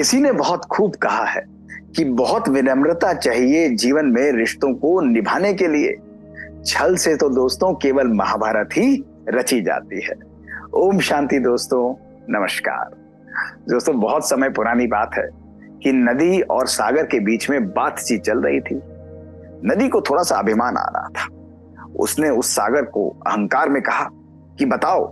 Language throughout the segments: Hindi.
किसी ने बहुत खूब कहा है कि बहुत विनम्रता चाहिए जीवन में रिश्तों को निभाने के लिए। छल से तो दोस्तों केवल महाभारत ही रची जाती है। ओम शांति दोस्तों, नमस्कार। दोस्तों, बहुत समय पुरानी बात है कि नदी और सागर के बीच में बातचीत चल रही थी। नदी को थोड़ा सा अभिमान आ रहा था। उसने उस सागर को अहंकार में कहा कि बताओ,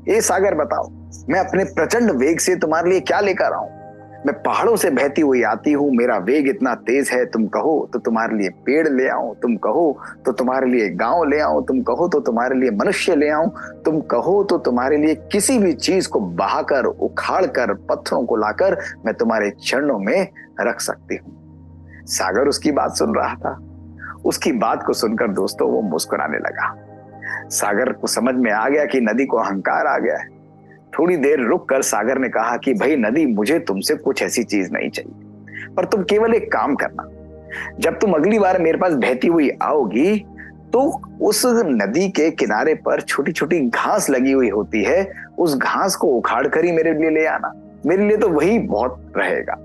ए सागर बताओ, मैं अपने प्रचंड वेग से तुम्हारे लिए क्या लेकर आऊं। मैं पहाड़ों से बहती हुई आती हूँ, मेरा वेग इतना तेज है, तुम कहो तो तुम्हारे लिए पेड़ ले आऊं, तुम कहो तो तुम्हारे लिए गांव ले आऊं, तुम कहो तो तुम्हारे लिए मनुष्य ले आऊं, तुम कहो तो तुम्हारे लिए किसी भी चीज को बहाकर, उखाड़कर, पत्थरों को लाकर मैं तुम्हारे चरणों में रख सकती हूँ। सागर उसकी बात सुन रहा था। उसकी बात को सुनकर दोस्तों वो मुस्कुराने लगा। सागर को समझ में आ गया कि नदी को अहंकार आ गया है। थोड़ी देर रुक कर सागर ने कहा कि भाई नदी, मुझे तुमसे कुछ ऐसी चीज नहीं चाहिए, पर तुम केवल एक काम करना। जब तुम अगली बार मेरे पास बहती हुई आओगी तो उस नदी के किनारे पर छोटी छोटी घास लगी हुई होती है, उस घास को उखाड़ कर ही मेरे लिए ले आना। मेरे लिए तो वही बहुत रहेगा।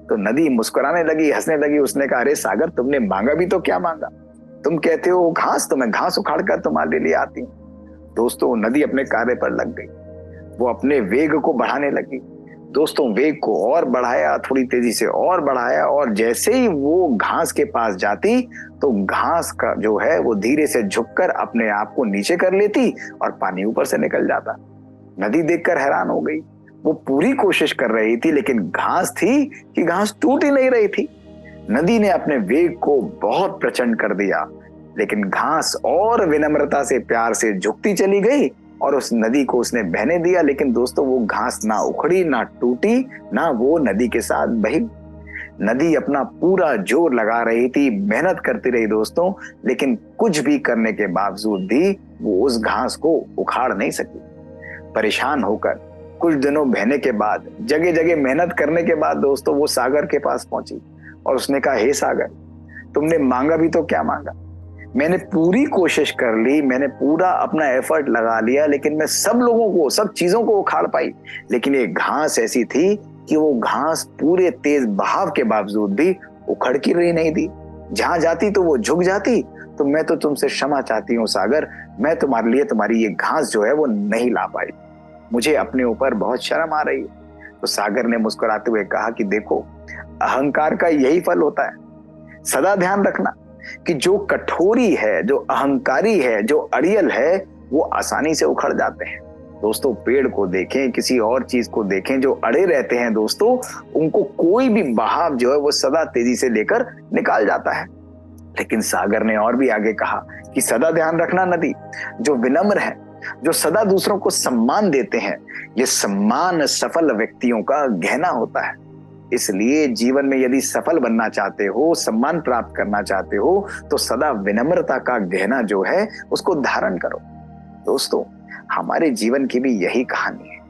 तो नदी मुस्कुराने लगी, हंसने लगी। उसने कहा, अरे सागर, तुमने मांगा भी तो क्या मांगा? तुम कहते हो घास, तो मैं घास उखाड़ कर तुम्हारे लिए आती हूँ। दोस्तों, नदी अपने कार्य पर लग गई। वो अपने वेग को बढ़ाने लगी। दोस्तों, वेग को और बढ़ाया, थोड़ी तेजी से और बढ़ाया, और जैसे ही वो घास के पास जाती तो घास का जो है वो धीरे से झुककर अपने आप को नीचे कर लेती और पानी ऊपर से निकल जाता। नदी देखकर हैरान हो गई। वो पूरी कोशिश कर रही थी, लेकिन घास थी कि घास टूट ही नहीं रही थी। नदी ने अपने वेग को बहुत प्रचंड कर दिया, लेकिन घास और विनम्रता से, प्यार से झुकती चली गई और उस नदी को उसने बहने दिया। लेकिन दोस्तों, वो घास ना उखड़ी, ना टूटी, ना वो नदी के साथ बही। नदी अपना पूरा जोर लगा रही थी, मेहनत करती रही दोस्तों, लेकिन कुछ भी करने के बावजूद भी वो उस घास को उखाड़ नहीं सकी। परेशान होकर कुछ दिनों बहने के बाद, जगह जगह मेहनत करने के बाद दोस्तों वो सागर के पास पहुंची और उसने कहा, हे सागर, तुमने मांगा भी तो क्या मांगा? मैंने पूरी कोशिश कर ली, मैंने पूरा अपना एफर्ट लगा लिया, लेकिन मैं सब लोगों को, सब चीजों को उखाड़ पाई, लेकिन ये घास ऐसी थी कि वो घास पूरे तेज बहाव के बावजूद भी उखड़ की रही नहीं दी। जहां जाती तो वो झुक जाती। तो मैं तो तुमसे क्षमा चाहती हूँ सागर, मैं तुम्हारे लिए तुम्हारी ये घास जो है वो नहीं ला पाई। मुझे अपने ऊपर बहुत शर्म आ रही है। तो सागर ने मुस्कुराते हुए कहा कि देखो, अहंकार का यही फल होता है। सदा ध्यान रखना कि जो कठोरी है, जो अहंकारी है, जो अड़ियल है, वो आसानी से उखड़ जाते हैं। दोस्तों, पेड़ को देखें, किसी और चीज को देखें, जो अड़े रहते हैं दोस्तों, उनको कोई भी बहाव जो है वो सदा तेजी से लेकर निकाल जाता है। लेकिन सागर ने और भी आगे कहा कि सदा ध्यान रखना नदी, जो विनम्र है, जो सदा दूसरों को सम्मान देते हैं, ये सम्मान सफल व्यक्तियों का गहना होता है। इसलिए जीवन में यदि सफल बनना चाहते हो, सम्मान प्राप्त करना चाहते हो, तो सदा विनम्रता का गहना जो है उसको धारण करो। दोस्तों, हमारे जीवन की भी यही कहानी है।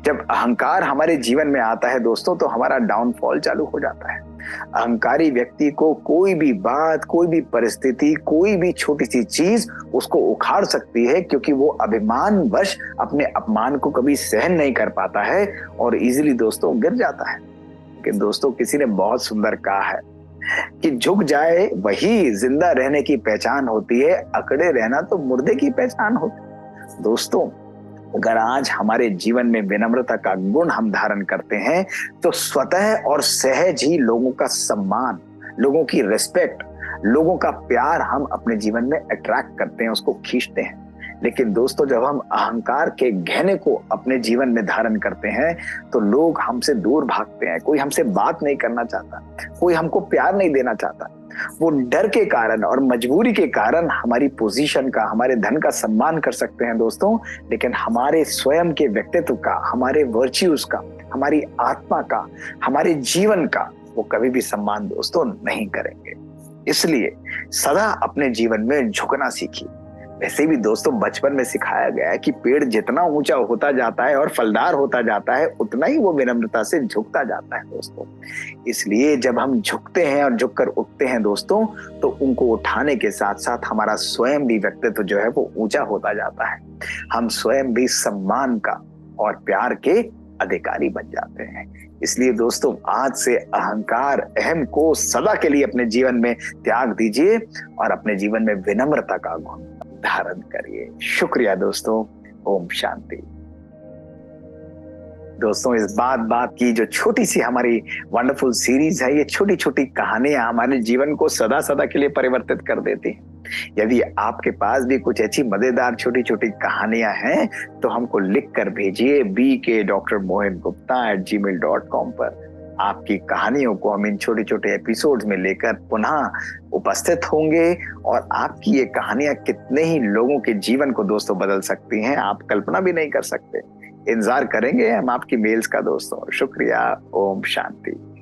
जब अहंकार हमारे जीवन में आता है दोस्तों, तो हमारा डाउनफॉल चालू हो जाता है। अहंकारी व्यक्ति को कोई भी बात, कोई भी परिस्थिति, कोई भी छोटी सी चीज उसको उखाड़ सकती है, क्योंकि वो अभिमानवश अपने अपमान को कभी सहन नहीं कर पाता है और इजीली दोस्तों गिर जाता है। कि दोस्तों, किसी ने बहुत सुंदर कहा है कि झुक जाए वही जिंदा रहने की पहचान होती है, अकड़े रहना तो मुर्दे की पहचान होती है। दोस्तों, अगर आज हमारे जीवन में विनम्रता का गुण हम धारण करते हैं तो स्वतः और सहज ही लोगों का सम्मान, लोगों की रिस्पेक्ट, लोगों का प्यार हम अपने जीवन में अट्रैक्ट करते हैं, उसको खींचते हैं। लेकिन दोस्तों, जब हम अहंकार के गहने को अपने जीवन में धारण करते हैं तो लोग हमसे दूर भागते हैं। कोई हमसे बात नहीं करना चाहता, कोई हमको प्यार नहीं देना चाहता। वो डर के कारण और मजबूरी के कारण हमारी पोजीशन का, हमारे धन का सम्मान कर सकते हैं दोस्तों, लेकिन हमारे स्वयं के व्यक्तित्व का, हमारे वर्च्यूज का, हमारी आत्मा का, हमारे जीवन का वो कभी भी सम्मान दोस्तों नहीं करेंगे। इसलिए सदा अपने जीवन में झुकना सीखिए। वैसे भी दोस्तों, बचपन में सिखाया गया है कि पेड़ जितना ऊंचा होता जाता है और फलदार होता जाता है, उतना ही वो विनम्रता से झुकता जाता है दोस्तों। इसलिए जब हम झुकते हैं और झुककर उठते हैं दोस्तों, तो उनको उठाने के साथ साथ हमारा स्वयं भी व्यक्तित्व जो है वो ऊंचा होता जाता है। हम स्वयं भी सम्मान का और प्यार के अधिकारी बन जाते हैं। इसलिए दोस्तों आज से अहंकार, अहम को सदा के लिए अपने जीवन में त्याग दीजिए और अपने जीवन में विनम्रता का गुण धारण करिए। शुक्रिया दोस्तों। ओम शांति। दोस्तों इस बात की जो छोटी सी हमारी वंडरफुल सीरीज है, ये छोटी छोटी कहानियां हमारे जीवन को सदा सदा के लिए परिवर्तित कर देती हैं। यदि आपके पास भी कुछ ऐसी मजेदार छोटी छोटी कहानियां हैं तो हमको लिख कर भेजिए bk.mohitgupta@gmail.com पर। आपकी कहानियों को हम इन छोटे छोटे एपिसोड्स में लेकर पुनः उपस्थित होंगे और आपकी ये कहानियां कितने ही लोगों के जीवन को दोस्तों बदल सकती हैं, आप कल्पना भी नहीं कर सकते। इंतजार करेंगे हम आपकी मेल्स का दोस्तों। शुक्रिया। ओम शांति।